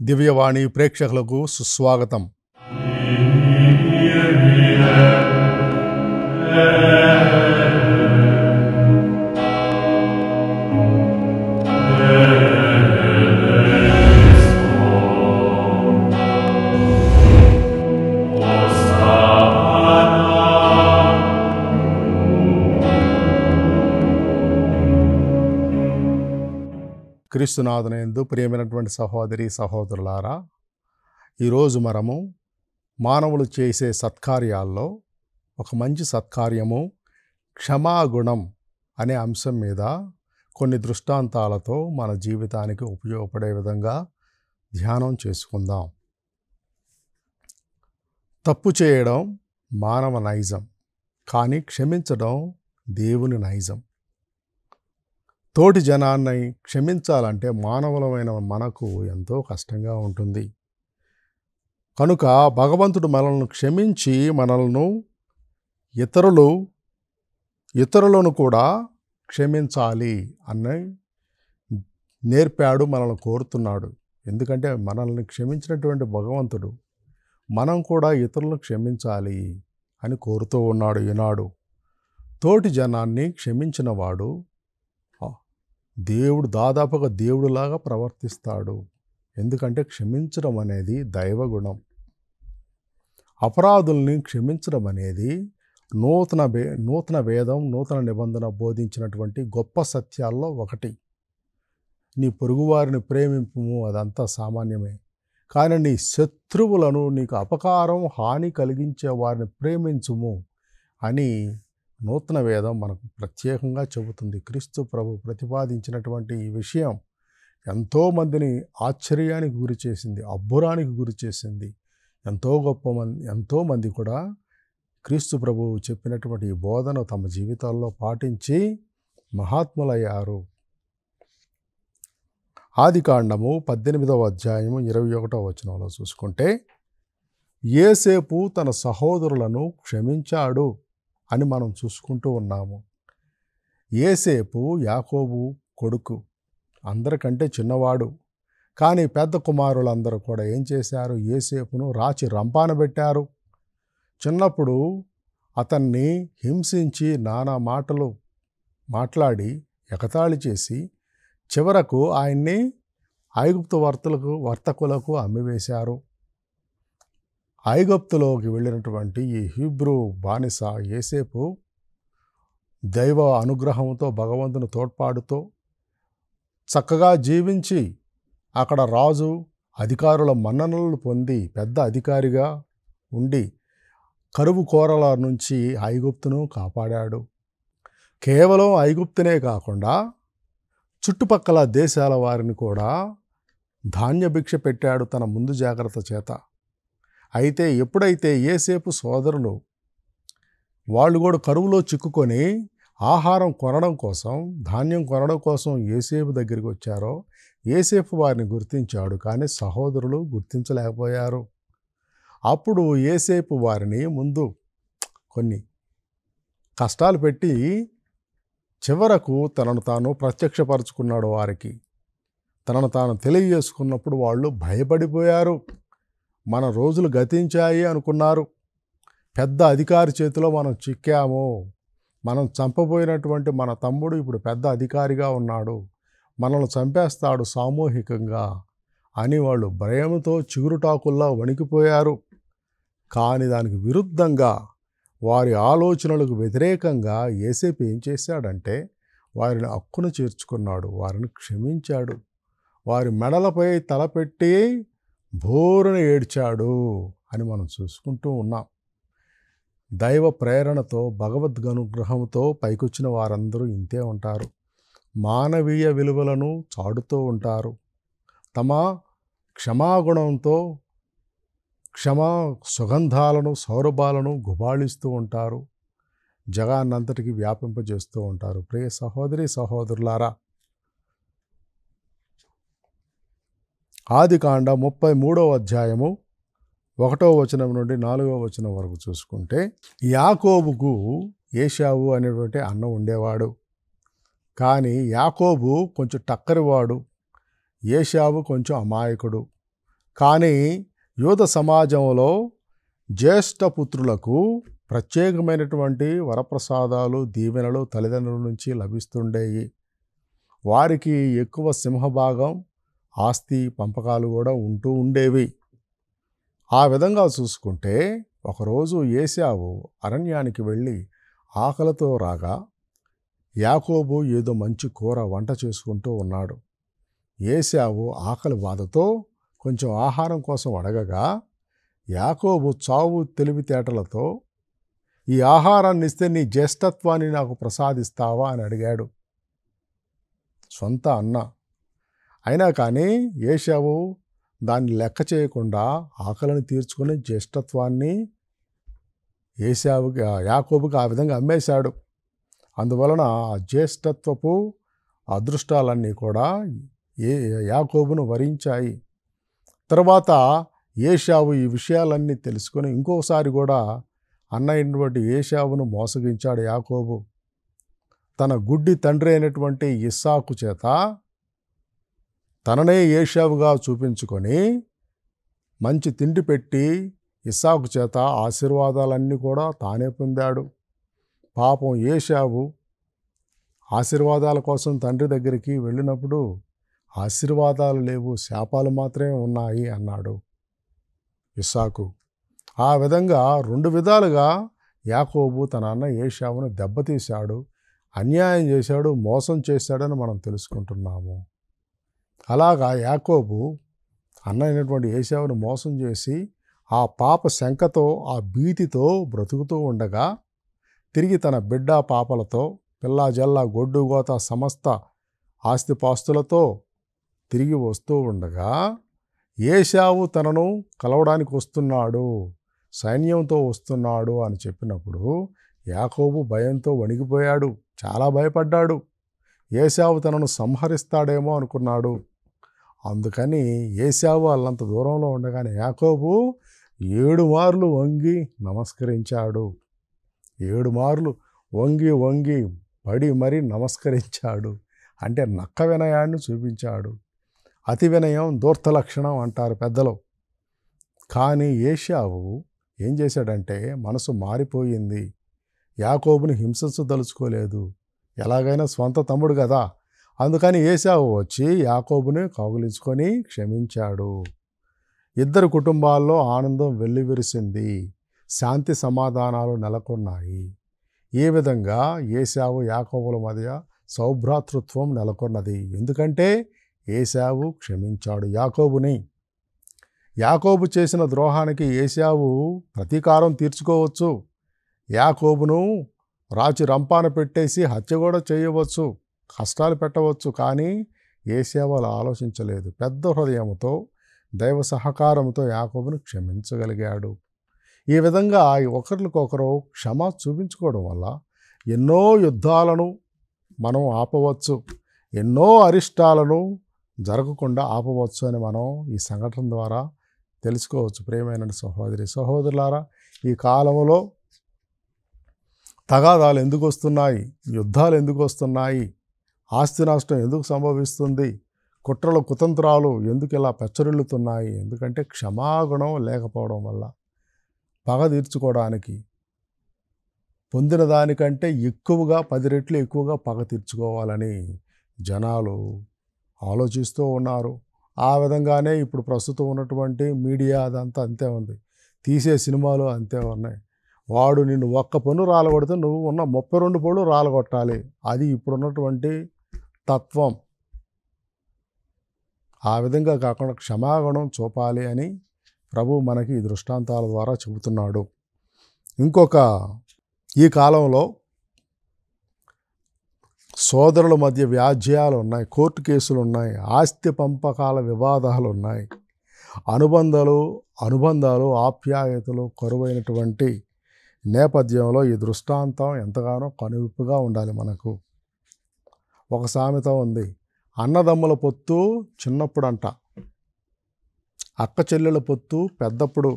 దివ్యవాణి ప్రేక్షకులకు సుస్వాగతం. క్రీస్తునాథునందు ప్రియమైనటువంటి సహోదరి సహోదరులారా, ఈరోజు మనము మానవులు చేసే సత్కార్యాల్లో ఒక మంచి సత్కార్యము క్షమాగుణం అనే అంశం మీద కొన్ని దృష్టాంతాలతో మన జీవితానికి ఉపయోగపడే విధంగా ధ్యానం చేసుకుందాం. తప్పు చేయడం మానవ నైజం, కానీ క్షమించడం దేవుని నైజం. తోటి జనాన్ని క్షమించాలంటే మానవులమైన మనకు ఎంతో కష్టంగా ఉంటుంది. కనుక భగవంతుడు మనల్ని క్షమించి ఇతరులను కూడా క్షమించాలి అని నేర్పాడు, మనల్ని కోరుతున్నాడు. ఎందుకంటే మనల్ని క్షమించినటువంటి భగవంతుడు మనం కూడా ఇతరులను క్షమించాలి అని కోరుతూ ఉన్నాడు. ఈనాడు తోటి జనాన్ని క్షమించిన వాడు దేవుడు దాదాపుగా దేవుడులాగా ప్రవర్తిస్తాడు. ఎందుకంటే క్షమించడం అనేది దైవగుణం. అపరాధుల్ని క్షమించడం అనేది నూతన వేదం, నూతన నిబంధన బోధించినటువంటి గొప్ప సత్యాల్లో ఒకటి. నీ పొరుగువారిని ప్రేమింపుము, అదంతా సామాన్యమే. కానీ నీ శత్రువులను, నీకు అపకారం హాని కలిగించే వారిని ప్రేమించుము అని నూతన వేదం మనకు ప్రత్యేకంగా చెబుతుంది. క్రీస్తు ప్రభు ప్రతిపాదించినటువంటి ఈ విషయం ఎంతోమందిని ఆశ్చర్యానికి గురి చేసింది, అబ్బురానికి గురి చేసింది. ఎంతోమంది కూడా క్రీస్తు ప్రభువు చెప్పినటువంటి ఈ బోధన తమ జీవితాల్లో పాటించి మహాత్ములయ్యారు. ఆదికాండము 18వ అధ్యాయము 21వ వచనంలో చూసుకుంటే, యోసేపు తన సహోదరులను క్షమించాడు అని మనం చూసుకుంటూ ఉన్నాము. యోసేపు యాకోబు కొడుకు, అందరికంటే చిన్నవాడు. కానీ పెద్ద కుమారులందరూ కూడా ఏం చేశారు? యోసేపును రాచి రంపాన పెట్టారు. చిన్నప్పుడు అతన్ని హింసించి నానా మాటలు మాట్లాడి ఎగతాళి చేసి చివరకు ఆయన్ని ఐగుప్తు వర్తకులకు అమ్మివేశారు. ఐగుప్తులోకి వెళ్ళినటువంటి ఈ హీబ్రూ బానిస యోసేపు దైవ అనుగ్రహంతో, భగవంతుని తోడ్పాటుతో చక్కగా జీవించి అక్కడ రాజు అధికారుల మన్ననలు పొంది పెద్ద అధికారిగా ఉండి కరువు కోరల నుంచి ఐగుప్తును కాపాడాడు. కేవలం ఐగుప్తునే కాకుండా చుట్టుపక్కల దేశాల వారిని కూడా ధాన్యభిక్ష పెట్టాడు తన ముందు జాగ్రత్త చేత. అయితే ఎప్పుడైతే యోసేపు సోదరులు వాళ్ళు కూడా కరువులో చిక్కుకొని ఆహారం కొనడం కోసం, ధాన్యం కొనడం కోసం యోసేపు దగ్గరికి వచ్చారో, యోసేపు వారిని గుర్తించాడు. కానీ సహోదరులు గుర్తించలేకపోయారు. అప్పుడు యోసేపు వారిని ముందు కొన్ని కష్టాలు పెట్టి చివరకు తనను తాను ప్రత్యక్షపరుచుకున్నాడు. వారికి తనను తాను తెలియజేసుకున్నప్పుడు వాళ్ళు భయపడిపోయారు. మన రోజులు గతించాయి అనుకున్నారు. పెద్ద అధికారి చేతిలో మనం చిక్కాము, మనం చంపబోయినటువంటి మన తమ్ముడు ఇప్పుడు పెద్ద అధికారిగా ఉన్నాడు, మనల్ని చంపేస్తాడు సామూహికంగా అని వాళ్ళు భయంతో చిగురుటాకుల్లా వణికిపోయారు. కానీ దానికి విరుద్ధంగా, వారి ఆలోచనలకు వ్యతిరేకంగా యోసేపు ఏం చేశాడంటే వారిని హక్కును చేర్చుకున్నాడు, వారిని క్షమించాడు, వారి మెడలపై తలపెట్టి భోరున ఏడ్చాడు అని మనం చూసుకుంటూ ఉన్నాం. దైవ ప్రేరణతో, భగవద్గనుగ్రహంతో పైకొచ్చిన వారందరూ ఇంతే ఉంటారు. మానవీయ విలువలను చాటుతూ ఉంటారు. తమ క్షమాగుణంతో సుగంధాలను, సౌరభాలను గుబాళిస్తూ ఉంటారు. జగాన్నంతటికి వ్యాపింపజేస్తూ ఉంటారు. ప్రియ సహోదరి సహోదరులారా, ఆదికాండ 33వ అధ్యాయము 1వ వచనం నుండి 4వ వచనం వరకు చూసుకుంటే, యాకోబుకు ఏశావు అనేటువంటి అన్న ఉండేవాడు. కానీ యాకోబు కొంచెం టక్కరివాడు, ఏశావు కొంచెం అమాయకుడు. కానీ యూద సమాజంలో జ్యేష్ఠపుత్రులకు ప్రత్యేకమైనటువంటి వరప్రసాదాలు, దీవెనలు తల్లిదండ్రుల నుంచి లభిస్తుండేవి. వారికి ఎక్కువ సింహభాగం ఆస్తి పంపకాలు కూడా ఉంటూ ఉండేవి. ఆ విధంగా చూసుకుంటే ఒకరోజు ఏశావు అరణ్యానికి వెళ్ళి ఆకలితో రాగా యాకోబు ఏదో మంచి కూర వంట చేసుకుంటూ ఉన్నాడు. ఏశావు ఆకలి బాధతో కొంచెం ఆహారం కోసం అడగగా యాకోబు చావు తెలివితేటలతో ఈ ఆహారాన్ని ఇస్తే నీ జ్యేష్ఠత్వాన్ని నాకు ప్రసాదిస్తావా అని అడిగాడు. సొంత అన్న అయినా కానీ ఏశావు దాన్ని లెక్క చేయకుండా ఆకలిని తీర్చుకుని జ్యేష్ఠత్వాన్ని యాకోబుకి ఆ విధంగా అమ్మేశాడు. అందువలన ఆ జ్యేష్ఠత్వపు అదృష్టాలన్నీ కూడా యాకోబును వరించాయి. తర్వాత ఏశావు ఈ విషయాలన్నీ తెలుసుకొని ఇంకోసారి కూడా అన్నైనటువంటి ఏశావును మోసగించాడు యాకోబు. తన గుడ్డి తండ్రి అయినటువంటి ఇస్సాకు చేత తననే ఏశావుగా చూపించుకొని మంచి తిండి పెట్టి ఇస్సాకు చేత ఆశీర్వాదాలన్నీ కూడా తానే పొందాడు. పాపం ఏశావు ఆశీర్వాదాల కోసం తండ్రి దగ్గరికి వెళ్ళినప్పుడు ఆశీర్వాదాలు లేవు, శాపాలు మాత్రమే ఉన్నాయి అన్నాడు ఇస్సాకు. ఆ విధంగా 2 విధాలుగా యాకోబు తన అన్న ఏశావును దెబ్బతీశాడు, అన్యాయం చేశాడు, మోసం చేశాడని మనం తెలుసుకుంటున్నాము. అలాగా యాకోబు అన్న అయినటువంటి ఏశావును మోసం చేసి ఆ పాప శంకతో ఆ భీతితో బ్రతుకుతూ ఉండగా తిరిగి తన బిడ్డ పాపలతో పిల్లా జల్లా గొడ్డు గోత సమస్త ఆస్తిపాస్తులతో తిరిగి వస్తూ ఉండగా ఏశావు తనను కలవడానికి వస్తున్నాడు, సైన్యంతో వస్తున్నాడు అని చెప్పినప్పుడు యాకోబు భయంతో వణికిపోయాడు, చాలా భయపడ్డాడు. ఏశావు తనను సంహరిస్తాడేమో అనుకున్నాడు. అందుకని ఏశావు అల్లంత దూరంలో ఉండగానే యాకోబు 7 మార్లు వంగి నమస్కరించాడు. 7 మార్లు వంగి వంగి పడి మరీ నమస్కరించాడు. అంటే నక్క వినయాన్ని చూపించాడు. అతి వినయం ధూర్త లక్షణం అంటారు పెద్దలు. కానీ ఏశావు ఏం చేశాడంటే మనసు మారిపోయింది. యాకోబుని హింసించదలుచుకోలేదు. ఎలాగైనా స్వంత తమ్ముడు కదా, అందుకని ఏశావు వచ్చి యాకోబుని కౌగిలించుకొని క్షమించాడు. 2 కుటుంబాల్లో ఆనందం వెల్లివిరిసింది, శాంతి సమాధానాలు నెలకొన్నాయి. ఈ విధంగా ఏశావు యాకోబుల మధ్య సౌభ్రాతృత్వం నెలకొన్నది. ఎందుకంటే ఏశావు క్షమించాడు యాకోబుని. యాకోబు చేసిన ద్రోహానికి ఏశావు ప్రతీకారం తీర్చుకోవచ్చు, యాకోబును రాచి రంపాన పెట్టేసి హత్య కూడా చేయవచ్చు, కష్టాలు పెట్టవచ్చు. కానీ ఏశావు అలా ఆలోచించలేదు. పెద్ద హృదయంతో దైవ సహకారంతో యాకోబును క్షమించగలిగాడు. ఈ విధంగా ఒకరికొకరు క్షమ చూపించుకోవడం వల్ల ఎన్నో యుద్ధాలను మనం ఆపవచ్చు, ఎన్నో అరిష్టాలను జరగకుండా ఆపవచ్చు అని మనం ఈ సంఘటన ద్వారా తెలుసుకోవచ్చు. ప్రియమైన సహోదరి సహోదరులారా, ఈ కాలంలో తగాదాలు ఎందుకు వస్తున్నాయి, యుద్ధాలు ఎందుకు వస్తున్నాయి, ఆస్తి నష్టం ఎందుకు సంభవిస్తుంది, కుట్రలు కుతంత్రాలు ఎందుకు ఇలా పెచ్చరిల్లుతున్నాయి? ఎందుకంటే క్షమాగుణం లేకపోవడం వల్ల. పగ తీర్చుకోవడానికి పొందిన దానికంటే ఎక్కువగా 10 రెట్లు ఎక్కువగా పగ తీర్చుకోవాలని జనాలు ఆలోచిస్తూ ఉన్నారు. ఆ విధంగానే ఇప్పుడు ప్రస్తుతం ఉన్నటువంటి మీడియా అదంతా అంతే ఉంది, తీసే సినిమాలు అంతే ఉన్నాయి. వాడు నిన్ను ఒక్క పన్ను రాలగొడితే నువ్వు ఉన్న 32 పళ్ళు రాలగొట్టాలి. అది ఇప్పుడున్నటువంటి తత్వం. ఆ విధంగా కాకుండా క్షమాగుణం చూపాలి అని ప్రభు మనకి ఈ దృష్టాంతాల ద్వారా చెబుతున్నాడు. ఈ కాలంలో సోదరుల మధ్య వ్యాజ్యాలు ఉన్నాయి, కోర్టు కేసులు ఉన్నాయి, ఆస్తి పంపకాల వివాదాలు ఉన్నాయి, అనుబంధాలు ఆప్యాయతలు కరువైనటువంటి నేపథ్యంలో ఈ దృష్టాంతం ఎంతగానో కనువిప్పుగా ఉండాలి మనకు. ఒక సామెత ఉంది, అన్నదమ్ముల పొత్తు చిన్నప్పుడంట, అక్క చెల్లెల పొత్తు పెద్దప్పుడు.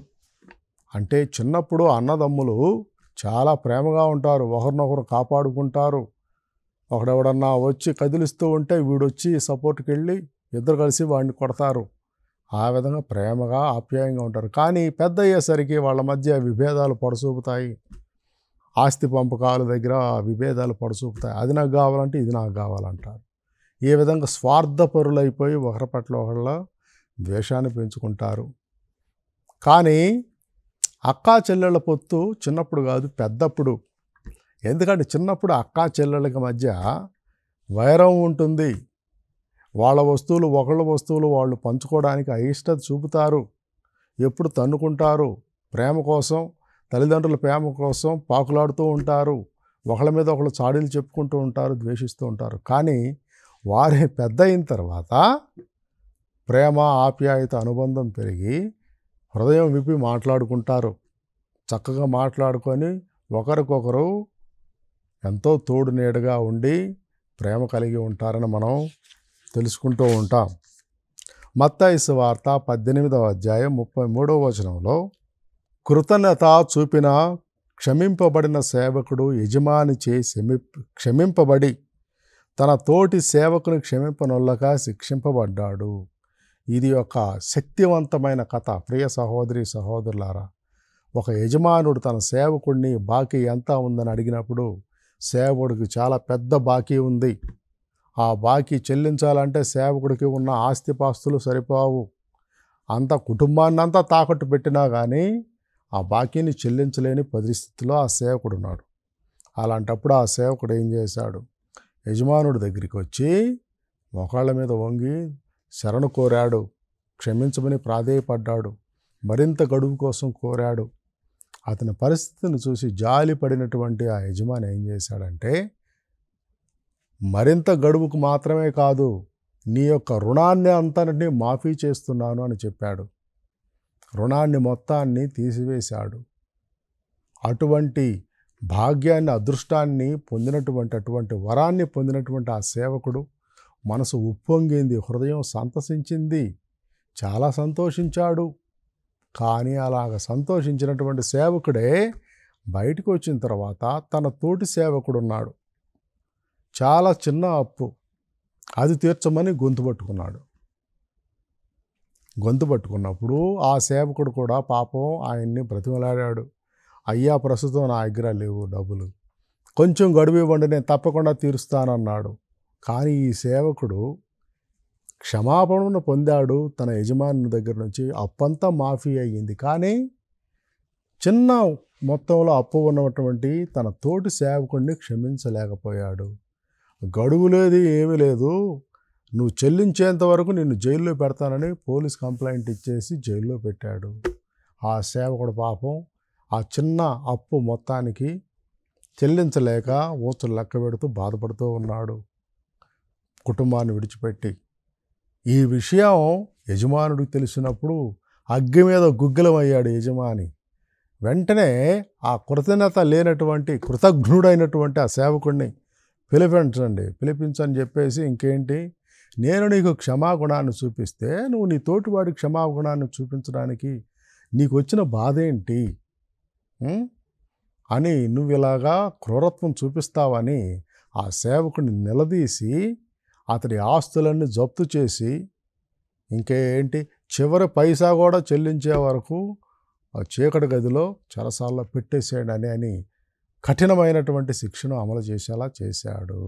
అంటే చిన్నప్పుడు అన్నదమ్ములు చాలా ప్రేమగా ఉంటారు, ఒకరినొకరు కాపాడుకుంటారు. ఒకడెవడన్నా వచ్చి కదిలిస్తూ ఉంటే వీడొచ్చి సపోర్ట్కి వెళ్ళి ఇద్దరు కలిసి వాడిని కొడతారు. ఆ విధంగా ప్రేమగా ఆప్యాయంగా ఉంటారు. కానీ పెద్ద అయ్యేసరికి వాళ్ళ మధ్య విభేదాలు పొడసూపుతాయి. ఆస్తి పంపకాల దగ్గర విభేదాలు పొడసూపుతాయి. అది నాకు కావాలంటే ఇది నాకు కావాలంటారు. ఈ విధంగా స్వార్థపరులైపోయి ఒకరి పట్ల ఒకళ్ళ ద్వేషాన్ని పెంచుకుంటారు. కానీ అక్కా చెల్లెళ్ళ పొత్తు చిన్నప్పుడు కాదు, పెద్దప్పుడు. ఎందుకంటే చిన్నప్పుడు అక్కా చెల్లెళ్ళకి మధ్య వైరం ఉంటుంది. వాళ్ళ వస్తువులు ఒకళ్ళ వస్తువులు వాళ్ళు పంచుకోవడానికి అయిష్టత చూపుతారు. ఎప్పుడు తన్నుకుంటారు. ప్రేమ కోసం, తల్లిదండ్రుల ప్రేమ కోసం పాకులాడుతూ ఉంటారు. ఒకళ్ళ మీద ఒకళ్ళు చాడీలు చెప్పుకుంటూ ఉంటారు, ద్వేషిస్తూ ఉంటారు. కానీ వారే పెద్ద అయిన తర్వాత ప్రేమ, ఆప్యాయత, అనుబంధం పెరిగి హృదయం విప్పి మాట్లాడుకుంటారు. చక్కగా మాట్లాడుకొని ఒకరికొకరు ఎంతో తోడు నీడగా ఉండి ప్రేమ కలిగి ఉంటారని మనం తెలుసుకుంటూ ఉంటాం. మత్తయి సువార్త 18వ అధ్యాయం 33వ వచనంలో, కృతజ్ఞత చూపిన క్షమింపబడిన సేవకుడు యజమానిచే క్షమింపబడి తన తోటి సేవకుని క్షమింపనొల్లక శిక్షింపబడ్డాడు. ఇది ఒక శక్తివంతమైన కథ. ప్రియ సహోదరి సహోదరులారా, ఒక యజమానుడు తన సేవకుడిని బాకీ ఎంత ఉందని అడిగినప్పుడు సేవకుడికి చాలా పెద్ద బాకీ ఉంది. ఆ బాకీ చెల్లించాలంటే సేవకుడికి ఉన్న ఆస్తిపాస్తులు సరిపోవు. అంత కుటుంబాన్నంతా తాకట్టు పెట్టినా కానీ ఆ బాకీని చెల్లించలేని పరిస్థితిలో ఆ సేవకుడు ఉన్నాడు. అలాంటప్పుడు ఆ సేవకుడు ఏం చేశాడు? యజమానుడి దగ్గరికి వచ్చి మోకాళ్ళ మీద వంగి శరణు కోరాడు. క్షమించమని ప్రాధేయపడ్డాడు. మరింత గడువు కోసం కోరాడు. అతని పరిస్థితిని చూసి జాలి పడినటువంటి ఆ యజమాని ఏం చేశాడంటే, మరింత గడువుకు మాత్రమే కాదు, నీ యొక్క రుణాన్ని అంతటినీ మాఫీ చేస్తున్నాను అని చెప్పాడు. రుణాన్ని మొత్తాన్ని తీసివేశాడు. అటువంటి భాగ్యాన్ని, అదృష్టాన్ని పొందినటువంటి, అటువంటి వరాన్ని పొందినటువంటి ఆ సేవకుడు మనసు ఉప్పొంగింది, హృదయం సంతసించింది, చాలా సంతోషించాడు. కానీ అలాగ సంతోషించినటువంటి సేవకుడే బయటకు వచ్చిన తర్వాత తన తోటి సేవకుడు ఉన్నాడు. చాలా చిన్న అప్పు, అది తీర్చమని గొంతు పట్టుకున్నాడు. గొంతు పట్టుకున్నప్పుడు ఆ సేవకుడు కూడా పాపం ఆయన్ని బ్రతిమలాడాడు. అయ్యా, ప్రస్తుతం నా దగ్గర లేవు డబ్బులు, కొంచెం గడువు ఇవ్వండి, నేను తప్పకుండా తీరుస్తానన్నాడు. కానీ ఈ సేవకుడు క్షమాపణను పొందాడు. తన యజమాని దగ్గర నుంచి అప్పంతా మాఫీ అయ్యింది. కానీ చిన్న మొత్తంలో అప్పు ఉన్నటువంటి తన తోటి సేవకుడిని క్షమించలేకపోయాడు. గడువు లేదు, ఏమీ లేదు, నువ్వు చెల్లించేంత వరకు నిన్ను జైల్లో పెడతానని పోలీస్ కంప్లైంట్ ఇచ్చేసి జైల్లో పెట్టాడు. ఆ సేవకుడు పాపం ఆ చిన్న అప్పు మొత్తానికి చెల్లించలేక ఊచలు లెక్క పెడుతూ బాధపడుతూ ఉన్నాడు, కుటుంబాన్ని విడిచిపెట్టి. ఈ విషయం యజమానుడికి తెలిసినప్పుడు అగ్గి మీద గుగ్గిలమయ్యాడు యజమాని. వెంటనే ఆ కృతజ్ఞత లేనటువంటి, కృతజ్ఞుడైనటువంటి ఆ సేవకుడిని పిలిపించని చెప్పేసి, ఇంకేంటి, నేను నీకు క్షమాగుణాన్ని చూపిస్తే నువ్వు నీ తోటివాడికి క్షమాగుణాన్ని చూపించడానికి నీకు వచ్చిన బాధ ఏంటి అని, నువ్వు ఇలాగా క్రూరత్వం చూపిస్తావని ఆ సేవకుడిని నిలదీసి అతడి ఆస్తులన్నీ జప్తు చేసి, ఇంకేంటి, చివరి పైసా కూడా చెల్లించే వరకు ఆ చీకటి గదిలో చెరసాల్లో పెట్టేసేయడని అని కఠినమైనటువంటి శిక్షను అమలు చేసేలా చేశాడు.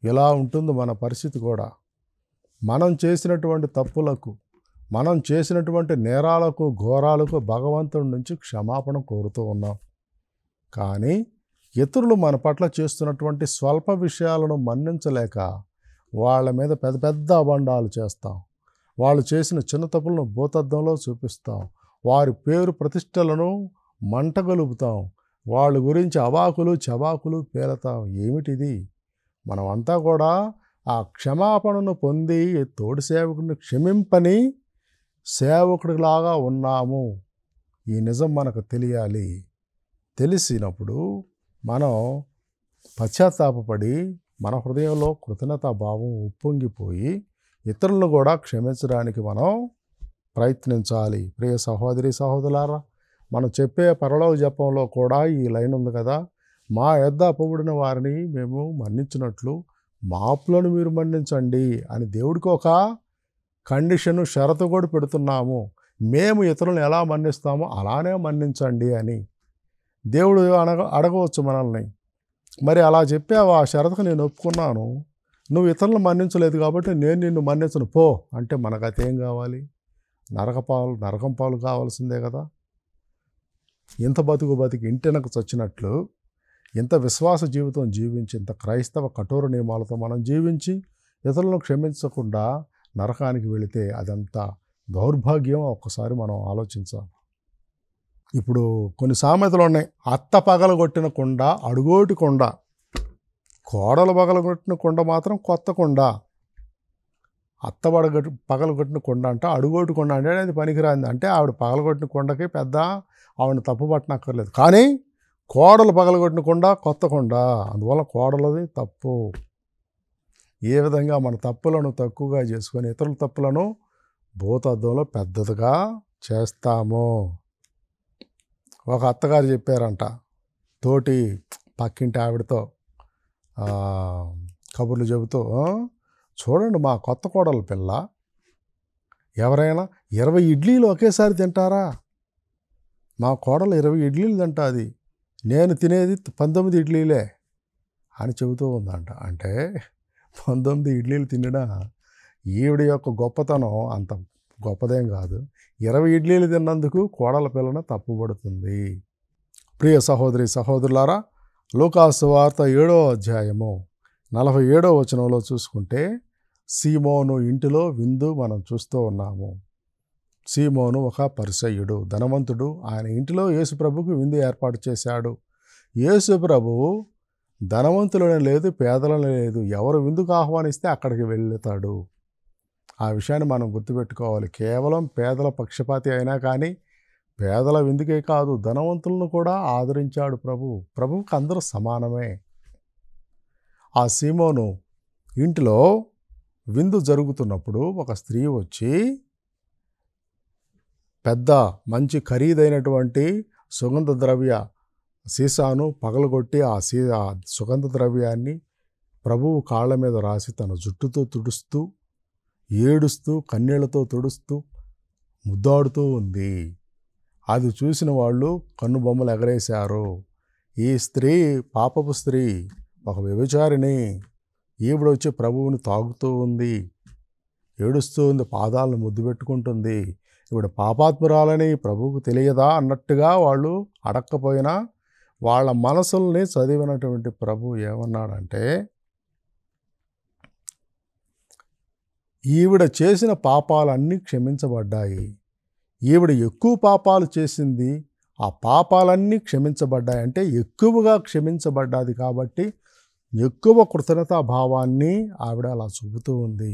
ఇలా ఉంటుంది మన పరిస్థితి కూడా. మనం చేసినటువంటి తప్పులకు, మనం చేసినటువంటి నేరాలకు, ఘోరాలకు భగవంతుడి నుంచి క్షమాపణ కోరుతూ ఉన్నాం. కానీ ఇతరులు మన పట్ల చేస్తున్నటువంటి స్వల్ప విషయాలను మన్నించలేక వాళ్ళ మీద పెద్ద పెద్ద అబండాలు చేస్తాం. వాళ్ళు చేసిన చిన్న తప్పులను భూతద్దంలో చూపిస్తాం. వారి పేరు ప్రతిష్టలను మంటగలుపుతాం. వాళ్ళ గురించి అవాకులు చవాకులు పేలతాం. ఏమిటిది? మనమంతా కూడా ఆ క్షమాపణను పొంది తోటి సేవకుడిని క్షమింపని సేవకుడిలాగా ఉన్నాము. ఈ నిజం మనకు తెలియాలి. తెలిసినప్పుడు మనం పశ్చాత్తాపపడి మన హృదయంలో కృతజ్ఞతాభావం ఉప్పొంగిపోయి ఇతరులను కూడా క్షమించడానికి మనం ప్రయత్నించాలి. ప్రియ సహోదరి సహోదరులారా, మనం చెప్పే పరలోక జపంలో కూడా ఈ లైన్ ఉంది కదా, మా యొద్ద అప్పబడిన వారిని మేము మన్నించినట్లు మా అప్పులను మీరు మన్నించండి అని దేవుడికి ఒక కండిషను, షరతు కూడా పెడుతున్నాము. మేము ఇతరులను ఎలా మన్నిస్తామో అలానే మన్నించండి అని దేవుడు అడగవచ్చు మనల్ని. మరి అలా చెప్పావు, ఆ షరతుకు నేను ఒప్పుకున్నాను, నువ్వు ఇతరులను మన్నించలేదు కాబట్టి నేను నిన్ను మన్నించను పో అంటే మనకైతే ఏం కావాలి? నరకం పాలు కావాల్సిందే కదా. ఇంత బతికి ఇంటెనకు చచ్చినట్లు ఇంత విశ్వాస జీవితం జీవించి ఇంత క్రైస్తవ కఠోర నియమాలతో మనం జీవించి ఇతరులను క్షమించకుండా నరకానికి వెళితే అదంతా దౌర్భాగ్యం. ఒక్కసారి మనం ఆలోచించాలి. ఇప్పుడు కొన్ని సామెతలు ఉన్నాయి. అత్త పగలగొట్టిన కుండ అడుగోటి కుండ, కోడలు పగలగొట్టిన కుండ మాత్రం కొత్త కుండ. అత్త పగలగొట్టిన కుండ అంటే అడుగోటి కుండ అంటే అది పనికిరాంది. అంటే ఆవిడ పగలగొట్టిన కుండకి పెద్ద ఆవిడని తప్పు పట్టనక్కర్లేదు. కానీ కోడలు పగలగొట్టిన కుండ కొత్త కుండ, అందువల్ల కోడలది తప్పు. ఏ విధంగా మన తప్పులను తక్కువగా చేసుకొని ఇతరుల తప్పులను భూతద్దంలో పెద్దదిగా చేస్తాము. ఒక అత్తగారు చెప్పారంట తోటి పక్కింటి ఆవిడతో కబుర్లు చెబుతూ, చూడండి మా కొత్త కోడల పిల్ల ఎవరైనా 20 ఇడ్లీలు ఒకేసారి తింటారా? మా కోడలు 20 ఇడ్లీలు తింటుంది, నేను తినేది 19 ఇడ్లీలే అని చెబుతూ ఉందంట. అంటే 19 ఇడ్లీలు తినడా ఈవిడ యొక్క గొప్పతనం అంత గొప్పదేం కాదు. 20 ఇడ్లీలు తిన్నందుకు కోడల పిల్లను తప్పుపడుతుంది. ప్రియ సహోదరి సహోదరులారా, లూకాసు వార్త 7వ అధ్యాయము 47వ వచనంలో చూసుకుంటే సీమోను ఇంటిలో విందు మనం చూస్తూ ఉన్నాము. సీమోను ఒక పరిసయ్యుడు, ధనవంతుడు. ఆయన ఇంటిలో యేసుప్రభుకు విందు ఏర్పాటు చేశాడు. యేసుప్రభువు ధనవంతులనే లేదు, పేదలని లేదు, ఎవరు విందుకు ఆహ్వానిస్తే అక్కడికి వెళ్తాడు. ఆ విషయాన్ని మనం గుర్తుపెట్టుకోవాలి. కేవలం పేదల పక్షపాతి అయినా కానీ పేదల విందుకే కాదు, ధనవంతులను కూడా ఆదరించాడు ప్రభువుకి అందరూ సమానమే. ఆ సీమోను ఇంటిలో విందు జరుగుతున్నప్పుడు ఒక స్త్రీ వచ్చి పెద్ద మంచి ఖరీదైనటువంటి సుగంధ ద్రవ్య సీసాను పగలగొట్టి ఆ సుగంధ ద్రవ్యాన్ని ప్రభువు కాళ్ళ మీద రాసి తన జుట్టుతో తుడుస్తూ ఏడుస్తూ కన్నీళ్లతో తుడుస్తూ ముద్దాడుతూ ఉంది. అది చూసిన వాళ్ళు కన్నుబొమ్మలు ఎగరేశారు. ఈ స్త్రీ పాపపు స్త్రీ, ఒక వ్యభిచారిణి, ఈవిడ వచ్చి ప్రభువుని తాగుతూ ఉంది, ఏడుస్తూ ఉంది, పాదాలను ముద్దు పెట్టుకుంటుంది. ఈవిడ పాపాత్మురాలని ప్రభువుకు తెలియదా అన్నట్టుగా వాళ్ళు అడక్కపోయినా వాళ్ళ మనసుల్ని చదివినటువంటి ప్రభువు ఏమన్నాడంటే, ఈవిడ చేసిన పాపాలన్నీ క్షమించబడ్డాయి. ఈవిడ ఎక్కువ పాపాలు చేసింది, ఆ పాపాలన్నీ క్షమించబడ్డాయి. అంటే ఎక్కువగా క్షమించబడ్డాది కాబట్టి ఎక్కువ కృతజ్ఞతా భావాన్ని ఆవిడ అలా చూపుతూ ఉంది.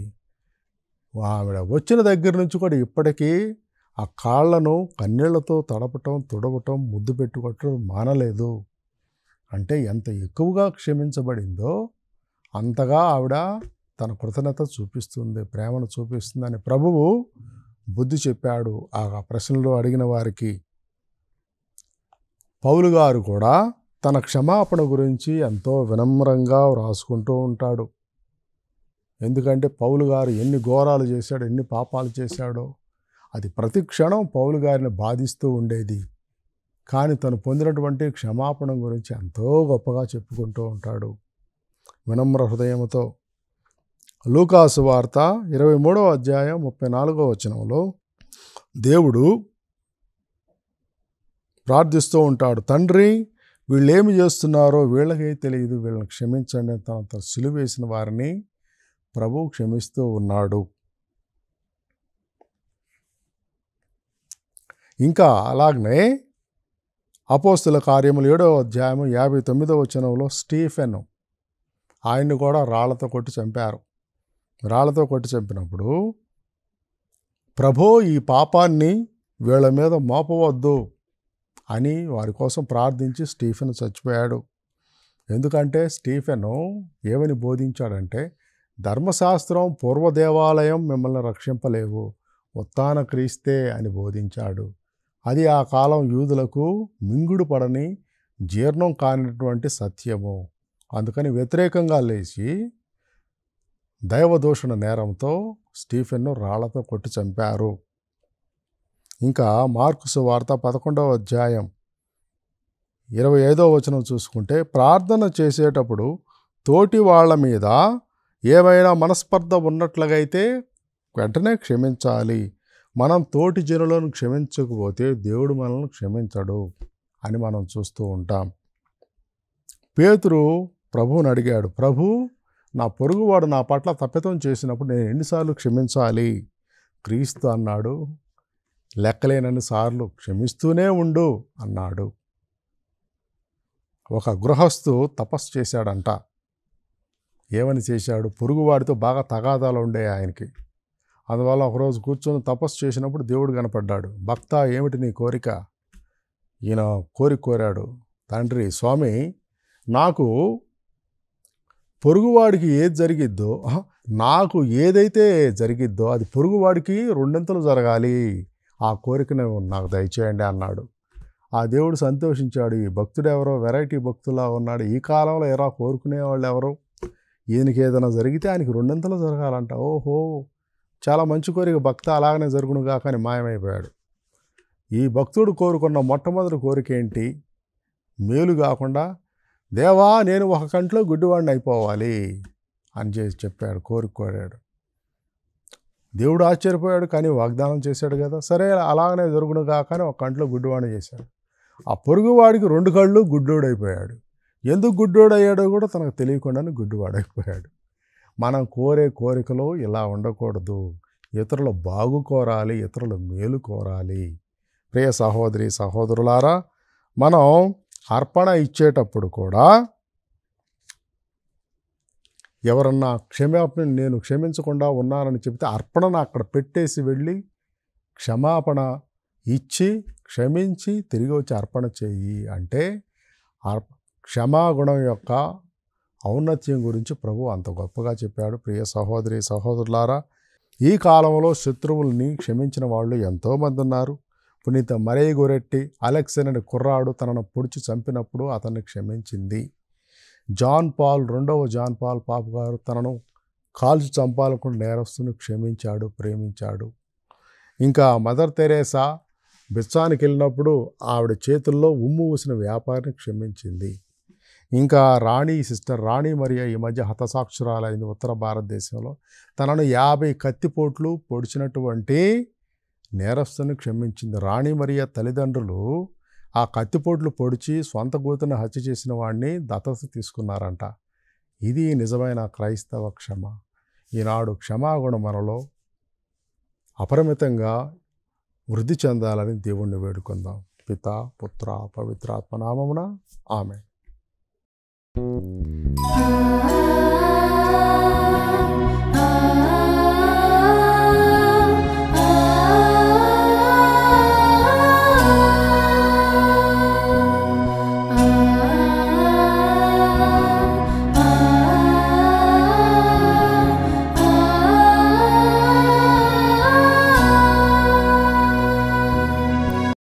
ఆవిడ వచ్చిన దగ్గర నుంచి కూడా ఇప్పటికీ ఆ కాళ్లను కన్నీళ్లతో తడపటం, తుడవటం, ముద్దు పెట్టుకోవటం మానలేదు. అంటే ఎంత ఎక్కువగా క్షమించబడిందో అంతగా ఆవిడ తన కృతజ్ఞత చూపిస్తుంది, ప్రేమను చూపిస్తుందని ప్రభువు బుద్ధి చెప్పాడు ఆ ప్రశ్నలు అడిగిన వారికి. పౌలు గారు కూడా తన క్షమాపణ గురించి ఎంతో వినమ్రంగా రాసుకుంటూ ఉంటాడు. ఎందుకంటే పౌలు గారు ఎన్ని ఘోరాలు చేశాడో, ఎన్ని పాపాలు చేశాడో అది ప్రతి క్షణం పౌలు గారిని బాధిస్తూ ఉండేది. కానీ తను పొందినటువంటి క్షమాపణ గురించి ఎంతో గొప్పగా చెప్పుకుంటూ ఉంటాడు వినమ్ర హృదయంతో. లూకాసు వార్త 23వ అధ్యాయం 34వ వచనంలో దేవుడు ప్రార్థిస్తూ ఉంటాడు, తండ్రి వీళ్ళు ఏమి చేస్తున్నారో వీళ్ళకే తెలియదు, వీళ్ళని క్షమించండి అని తనతో సిలువేసిన వారిని ప్రభువు క్షమిస్తూ ఉన్నాడు. ఇంకా అలాగనే అపోస్తుల కార్యములు 7వ అధ్యాయము 59వ వచనంలో స్టీఫెన్, ఆయన్ని కూడా రాళ్లతో కొట్టి చంపారు. రాళ్లతో కొట్టి చంపినప్పుడు ప్రభో ఈ పాపాన్ని వీళ్ళ మీద మోపవద్దు అని వారి కోసం ప్రార్థించి స్టీఫెన్ చచ్చిపోయాడు. ఎందుకంటే స్టీఫెను ఏమని బోధించాడంటే, ధర్మశాస్త్రం పూర్వదేవాలయం మిమ్మల్ని రక్షింపలేవు, ఉత్థాన క్రీస్తే అని బోధించాడు. అది ఆ కాలం యూదులకు మింగుడు పడని, జీర్ణం కానిటువంటి సత్యము. అందుకని వ్యతిరేకంగా లేచి దైవదూషణ నేరంతో స్టీఫెన్ను రాళ్లతో కొట్టి చంపారు. ఇంకా మార్కు సువార్త 11వ అధ్యాయం 25వ వచనం చూసుకుంటే, ప్రార్థన చేసేటప్పుడు తోటి వాళ్ళ మీద ఏమైనా మనస్పర్ధ ఉన్నట్లయితే వెంటనే క్షమించాలి. మనం తోటి జనులను క్షమించకపోతే దేవుడు మనల్ని క్షమించడు అని మనం చూస్తూ ఉంటాం. పేతురు ప్రభువుని అడిగాడు, ప్రభు, నా పొరుగువాడు నా పట్ల తప్పిదం చేసినప్పుడు నేను ఎన్నిసార్లు క్షమించాలి? క్రీస్తు అన్నాడు, లెక్కలేనన్ని సార్లు క్షమిస్తూనే ఉండు అన్నాడు. ఒక గృహస్థు తపస్సు చేశాడంట. ఏమని చేశాడు? పొరుగువాడితో బాగా తగాదాలు ఉండే ఆయనకి. అందువల్ల ఒకరోజు కూర్చొని తపస్సు చేసినప్పుడు దేవుడు కనపడ్డాడు. భక్త, ఏమిటి నీ కోరిక? ఈయన కోరాడు, తండ్రి స్వామి, నాకు పొరుగువాడికి ఏది జరిగిద్దో, నాకు ఏదైతే జరిగిద్దో అది పొరుగువాడికి రెండింతలు జరగాలి, ఆ కోరికను నాకు దయచేయండి అన్నాడు. ఆ దేవుడు సంతోషించాడు. ఈ భక్తుడు ఎవరో వెరైటీ భక్తులా ఉన్నాడు, ఈ కాలంలో ఎవరో కోరుకునేవాళ్ళు ఎవరు, ఈయనకి ఏదైనా జరిగితే ఆయనకి రెండింతలు జరగాలంట. ఓహో, చాలా మంచి కోరిక, భక్త, అలాగనే జరుగునుగా కానీ మాయమైపోయాడు. ఈ భక్తుడు కోరుకున్న మొట్టమొదటి కోరిక ఏంటి? మేలు కాకుండా, దేవా నేను ఒక కంట్లో గుడ్డివాడిని అయిపోవాలి అని చెప్పాడు, కోరాడు. దేవుడు ఆశ్చర్యపోయాడు, కానీ వాగ్దానం చేశాడు కదా, సరే అలాగనే జరుగునుగా కానీ ఒక కంట్లో గుడ్డివాడిని చేశాడు. ఆ పొరుగువాడికి 2 కళ్ళు గుడ్డోడైపోయాడు. ఎందుకు గుడ్డోడయ్యాడో కూడా తనకు తెలియకుండానే గుడ్డివాడైపోయాడు. మనం కోరే కోరికలు ఇలా ఉండకూడదు. ఇతరుల బాగు కోరాలి, ఇతరుల మేలు కోరాలి. ప్రియ సహోదరి సహోదరులారా, మనం అర్పణ ఇచ్చేటప్పుడు కూడా ఎవరన్నా నేను క్షమించకుండా ఉన్నానని చెబితే అర్పణను అక్కడ పెట్టేసి వెళ్ళి క్షమాపణ ఇచ్చి క్షమించి తిరిగి వచ్చి అర్పణ చెయ్యి అంటే క్షమాగుణం యొక్క ఔన్నత్యం గురించి ప్రభు అంత గొప్పగా చెప్పాడు. ప్రియ సహోదరి సహోదరులారా, ఈ కాలంలో శత్రువుల్ని క్షమించిన వాళ్ళు ఎంతోమంది ఉన్నారు. పునీత మరియ గొరెట్టి అలెక్స్ అనే కుర్రాడు తనను పొడిచి చంపినప్పుడు అతన్ని క్షమించింది. రెండవ జాన్ పాల్ పాప్ గారు తనను కాల్చి చంపాలనుకున్న నేరస్తుని క్షమించాడు, ప్రేమించాడు. ఇంకా మదర్ తెరేసా బిచ్చానికి వెళ్ళినప్పుడు ఆవిడ చేతుల్లో ఉమ్ము ఊసిన వ్యాపారిని క్షమించింది. ఇంకా సిస్టర్ రాణి మరియా ఈ మధ్య హతసాక్షురాలైంది ఉత్తర భారతదేశంలో. తనను 50 కత్తిపోట్లు పొడిచినటువంటి నేరస్తుని క్షమించింది. రాణి మరియా తల్లిదండ్రులు ఆ కత్తిపోట్లు పొడిచి సొంత కూతురుని హత్య చేసిన వాడిని దత్తత తీసుకున్నారంట. ఇది నిజమైన క్రైస్తవ క్షమ. ఈనాడు క్షమాగుణం మనలో అపరిమితంగా వృద్ధి చెందాలని దేవుణ్ణి వేడుకుందాం. పితా పుత్ర పవిత్రాత్మ నామమున ఆమేన్.